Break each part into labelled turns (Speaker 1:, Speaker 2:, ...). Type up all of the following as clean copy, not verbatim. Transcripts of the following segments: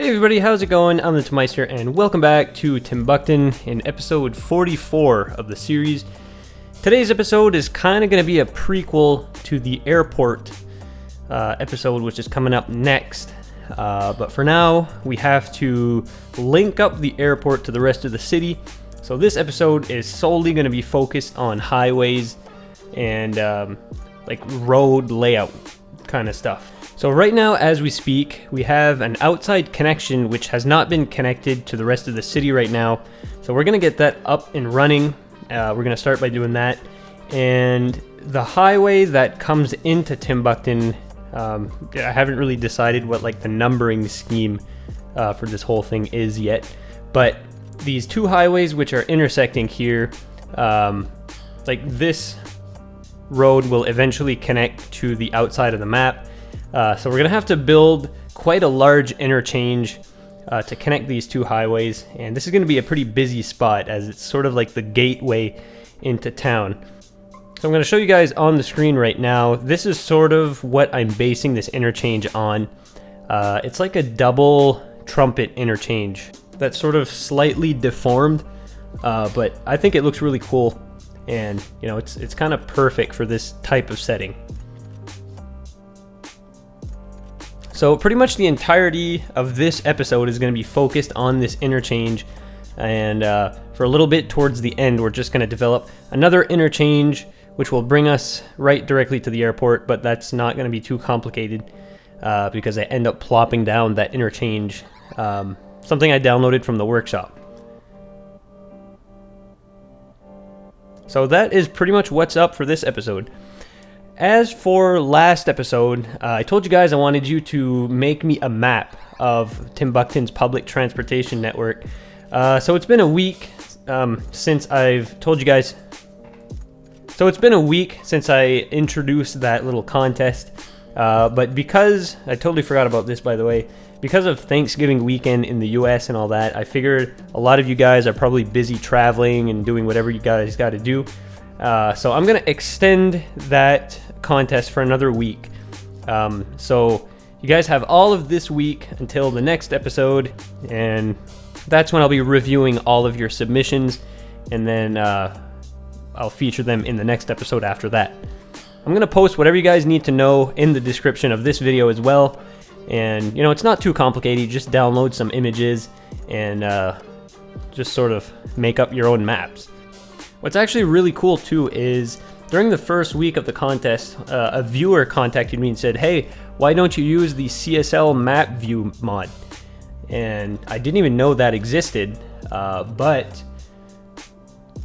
Speaker 1: Hey everybody, how's it going? I'm the Meister, and welcome back to Timbukton in episode 44 of the series. Today's episode is kind of going to be a prequel to the airport episode, which is coming up next. But for now, we have to link up the airport to the rest of the city. So this episode is solely going to be focused on highways and like road layout kind of stuff. So right now, as we speak, we have an outside connection which has not been connected to the rest of the city right now. So we're going to get that up and running. We're going to start by doing that. And the highway that comes into Timbukton, I haven't really decided what like the numbering scheme for this whole thing is yet. But these two highways which are intersecting here, like this road will eventually connect to the outside of the map. So we're going to have to build quite a large interchange to connect these two highways, and this is going to be a pretty busy spot as it's sort of like the gateway into town. So I'm going to show you guys on the screen right now. This is sort of what I'm basing this interchange on. It's like a double trumpet interchange that's sort of slightly deformed, but I think it looks really cool, and you know, it's kind of perfect for this type of setting. So pretty much the entirety of this episode is going to be focused on this interchange, and for a little bit towards the end, we're just going to develop another interchange which will bring us right directly to the airport, but that's not going to be too complicated because I end up plopping down that interchange, something I downloaded from the workshop. So that is pretty much what's up for this episode. As for last episode, I told you guys I wanted you to make me a map of Timbukton's public transportation network. So it's been a week since I've told you guys. So it's been a week since I introduced that little contest. But because I totally forgot about this, by the way, because of Thanksgiving weekend in the US and all that, I figured a lot of you guys are probably busy traveling and doing whatever you guys got to do. So I'm going to extend that contest for another week. So you guys have all of this week until the next episode, and that's when I'll be reviewing all of your submissions, and then I'll feature them in the next episode after that. I'm going to post whatever you guys need to know in the description of this video as well. And you know, it's not too complicated. You just download some images and just sort of make up your own maps. What's actually really cool too is during the first week of the contest, a viewer contacted me and said, hey, why don't you use the CSL map view mod? And I didn't even know that existed, but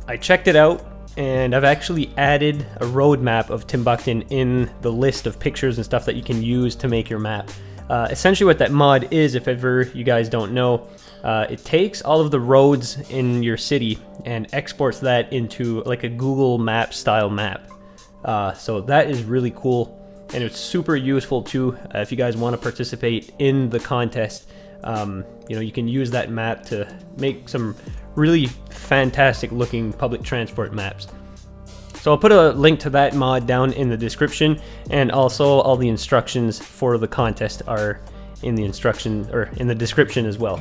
Speaker 1: I checked it out, and I've actually added a roadmap of Timbukton in the list of pictures and stuff that you can use to make your map. Essentially what that mod is, if ever you guys don't know, it takes all of the roads in your city and exports that into like a Google Map style map. So that is really cool, and it's super useful too if you guys want to participate in the contest. You know, you can use that map to make some really fantastic looking public transport maps. So I'll put a link to that mod down in the description, and also all the instructions for the contest are in the instruction or in the description as well.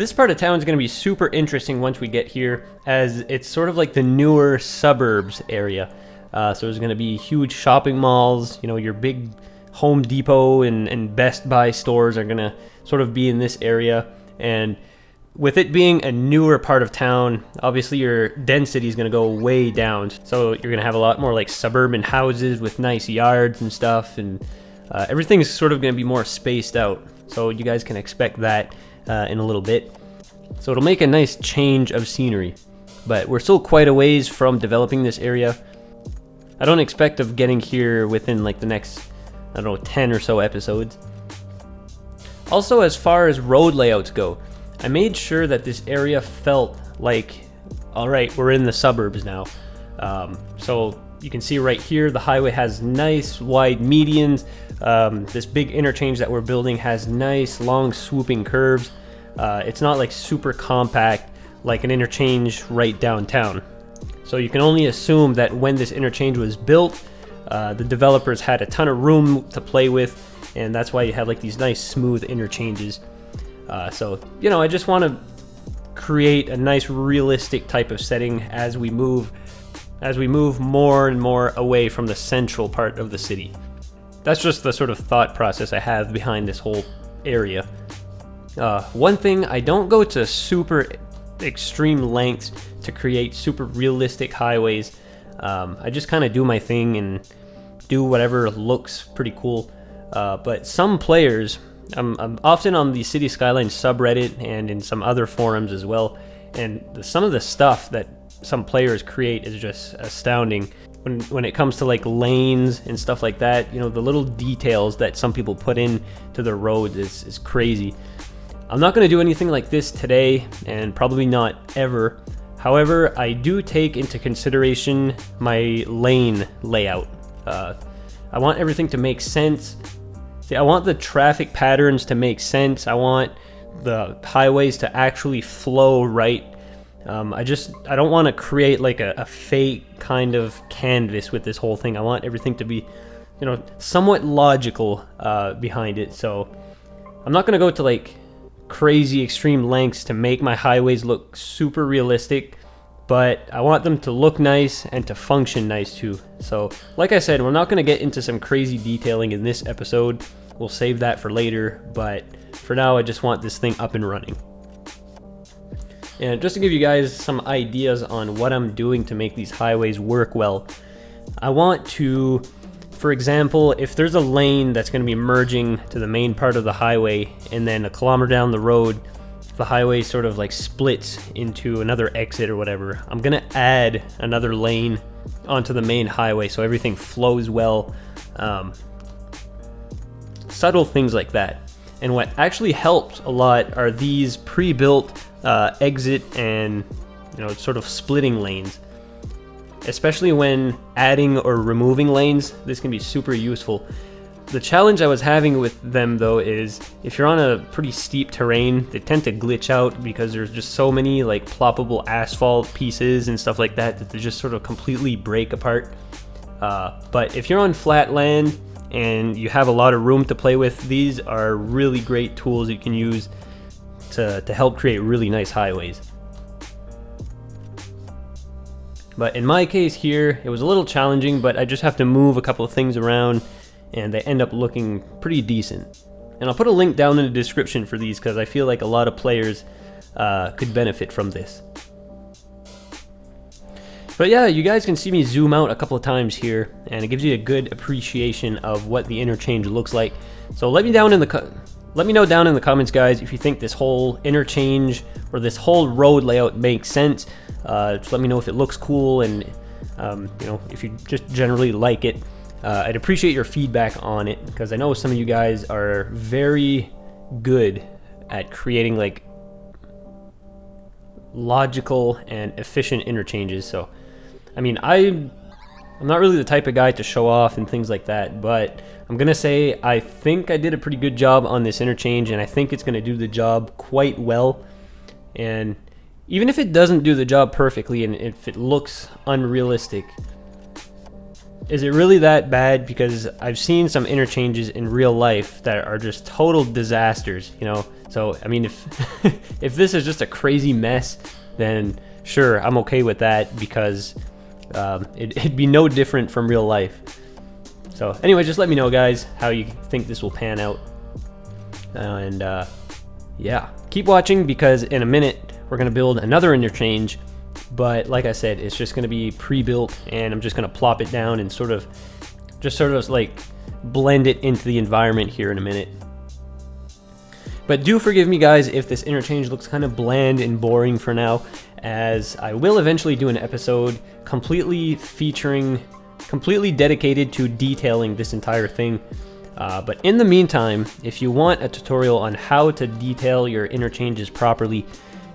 Speaker 1: This part of town is going to be super interesting once we get here, as it's sort of like the newer suburbs area. So there's going to be huge shopping malls, you know, your big Home Depot and Best Buy stores are going to sort of be in this area. And with it being a newer part of town, obviously your density is going to go way down. So you're going to have a lot more like suburban houses with nice yards and stuff, and everything's sort of going to be more spaced out. So you guys can expect that in a little bit. So it'll make a nice change of scenery. But we're still quite a ways from developing this area. I don't expect of getting here within like the next, I don't know, 10 or so episodes. Also, as far as road layouts go, I made sure that this area felt like, all right, we're in the suburbs now. So you can see right here, the highway has nice wide medians. This big interchange that we're building has nice long swooping curves. It's not like super compact like an interchange right downtown. So you can only assume that when this interchange was built, the developers had a ton of room to play with, and that's why you have like these nice smooth interchanges. So, you know, I just want to create a nice realistic type of setting as we move more and more away from the central part of the city. That's just the sort of thought process I have behind this whole area. One thing, I don't go to super extreme lengths to create super realistic highways. I just kind of do my thing and do whatever looks pretty cool. But some players, I'm often on the City Skylines subreddit and in some other forums as well, and some of the stuff that some players create is just astounding. When it comes to like lanes and stuff like that, you know, the little details that some people put in to the roads is crazy. I'm not going to do anything like this today, and probably not ever. However, I do take into consideration my lane layout. I want everything to make sense. See, I want the traffic patterns to make sense. I want the highways to actually flow right. I don't want to create like a fake kind of canvas with this whole thing. I want everything to be, you know, somewhat logical behind it. So I'm not going to go to like crazy extreme lengths to make my highways look super realistic, but I want them to look nice and to function nice too. So like I said, we're not going to get into some crazy detailing in this episode. We'll save that for later, but for now I just want this thing up and running. And just to give you guys some ideas on what I'm doing to make these highways work well, I want to, for example, if there's a lane that's going to be merging to the main part of the highway, and then a kilometer down the road, the highway sort of like splits into another exit or whatever, I'm going to add another lane onto the main highway so everything flows well. Subtle things like that. And what actually helps a lot are these pre-built exit and, you know, sort of splitting lanes. Especially when adding or removing lanes, this can be super useful. The challenge I was having with them though is if you're on a pretty steep terrain, they tend to glitch out because there's just so many like ploppable asphalt pieces and stuff like that they just sort of completely break apart. But if you're on flat land and you have a lot of room to play with, these are really great tools you can use to help create really nice highways. But in my case here, it was a little challenging, but I just have to move a couple of things around and they end up looking pretty decent. And I'll put a link down in the description for these because I feel like a lot of players could benefit from this. But yeah, you guys can see me zoom out a couple of times here, and it gives you a good appreciation of what the interchange looks like. So let me know down in the comments, guys, if you think this whole interchange or this whole road layout makes sense. Just let me know if it looks cool and you know, if you just generally like it. I'd appreciate your feedback on it because I know some of you guys are very good at creating like logical and efficient interchanges. So I mean, I'm not really the type of guy to show off and things like that, but I'm gonna say I think I did a pretty good job on this interchange, and I think it's gonna do the job quite well. And even if it doesn't do the job perfectly and if it looks unrealistic, is it really that bad? Because I've seen some interchanges in real life that are just total disasters. You know, So I mean, if if this is just a crazy mess, then sure, I'm okay with that, because it'd be no different from real life. So anyway, just let me know, guys, how you think this will pan out. Yeah, keep watching, because in a minute we're gonna build another interchange, but like I said, it's just gonna be pre-built, and I'm just gonna plop it down and sort of like blend it into the environment here in a minute. But do forgive me, guys, if this interchange looks kind of bland and boring for now, as I will eventually do an episode completely dedicated to detailing this entire thing. But in the meantime, if you want a tutorial on how to detail your interchanges properly,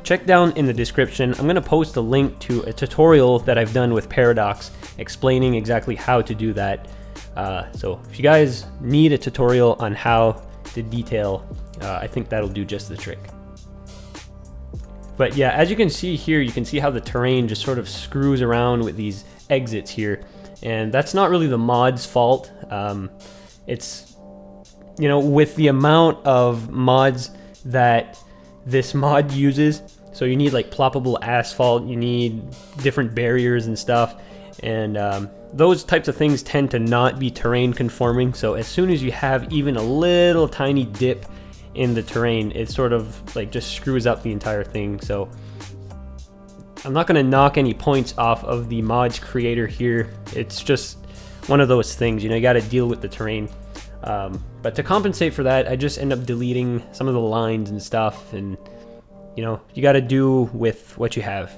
Speaker 1: check down in the description. I'm going to post a link to a tutorial that I've done with Paradox explaining exactly how to do that. So if you guys need a tutorial on how to detail, I think that'll do just the trick. But yeah, as you can see here, you can see how the terrain just sort of screws around with these exits here. And that's not really the mod's fault. It's, you know, with the amount of mods that this mod uses, so you need like ploppable asphalt, you need different barriers and stuff, and those types of things tend to not be terrain conforming. So as soon as you have even a little tiny dip in the terrain, it sort of like just screws up the entire thing. So I'm not going to knock any points off of the mod's creator here. It's just one of those things, you know, you got to deal with the terrain. But to compensate for that, I just end up deleting some of the lines and stuff, and you know, you got to do with what you have.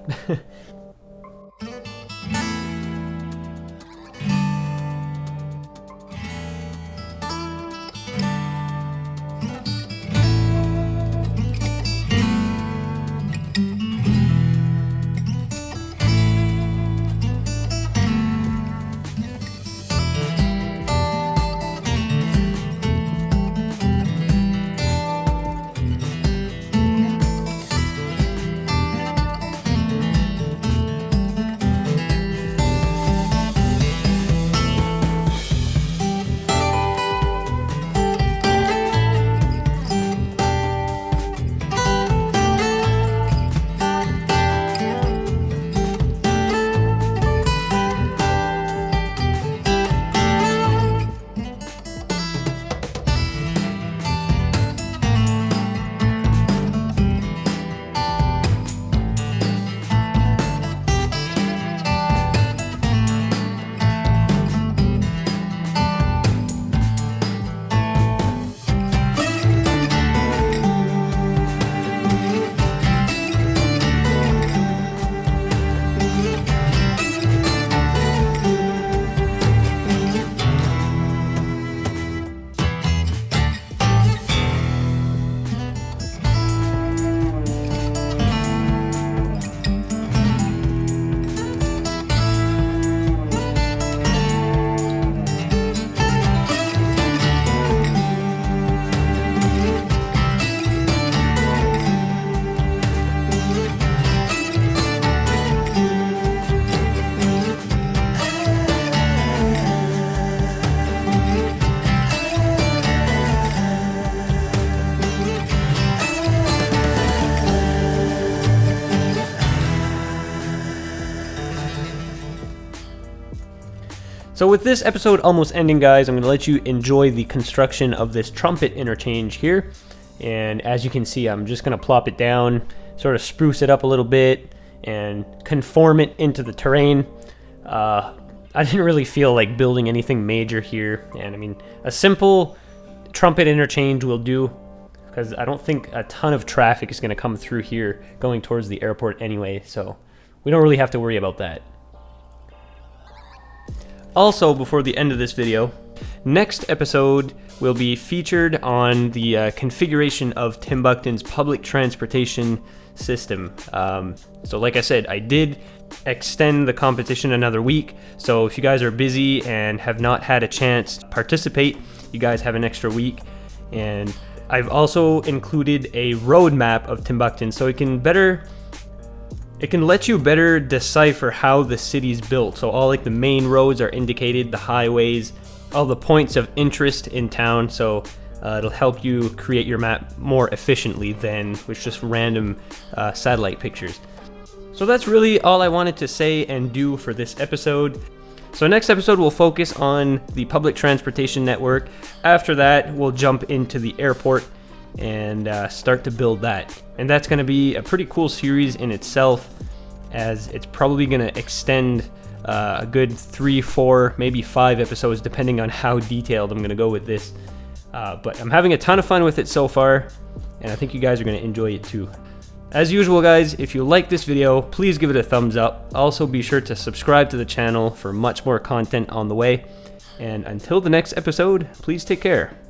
Speaker 1: So with this episode almost ending, guys, I'm going to let you enjoy the construction of this trumpet interchange here. And as you can see, I'm just going to plop it down, sort of spruce it up a little bit, and conform it into the terrain. I didn't really feel like building anything major here. And I mean, a simple trumpet interchange will do, because I don't think a ton of traffic is going to come through here going towards the airport anyway. So we don't really have to worry about that. Also, before the end of this video, next episode will be featured on the configuration of Timbukton's public transportation system. So like I said, I did extend the competition another week. So if you guys are busy and have not had a chance to participate, you guys have an extra week. And I've also included a roadmap of Timbukton, so it can let you better decipher how the city's built. So all like the main roads are indicated, the highways, all the points of interest in town. So It'll help you create your map more efficiently than with just random satellite pictures. So that's really all I wanted to say and do for this episode. So next episode we'll focus on the public transportation network. After that we'll jump into the airport and start to build that. And that's going to be a pretty cool series in itself, as it's probably going to extend a good 3, 4, maybe 5 episodes depending on how detailed I'm going to go with this. But I'm having a ton of fun with it so far, and I think you guys are going to enjoy it too. As usual guys, if you like this video, please give it a thumbs up. Also be sure to subscribe to the channel for much more content on the way. And until the next episode, please take care.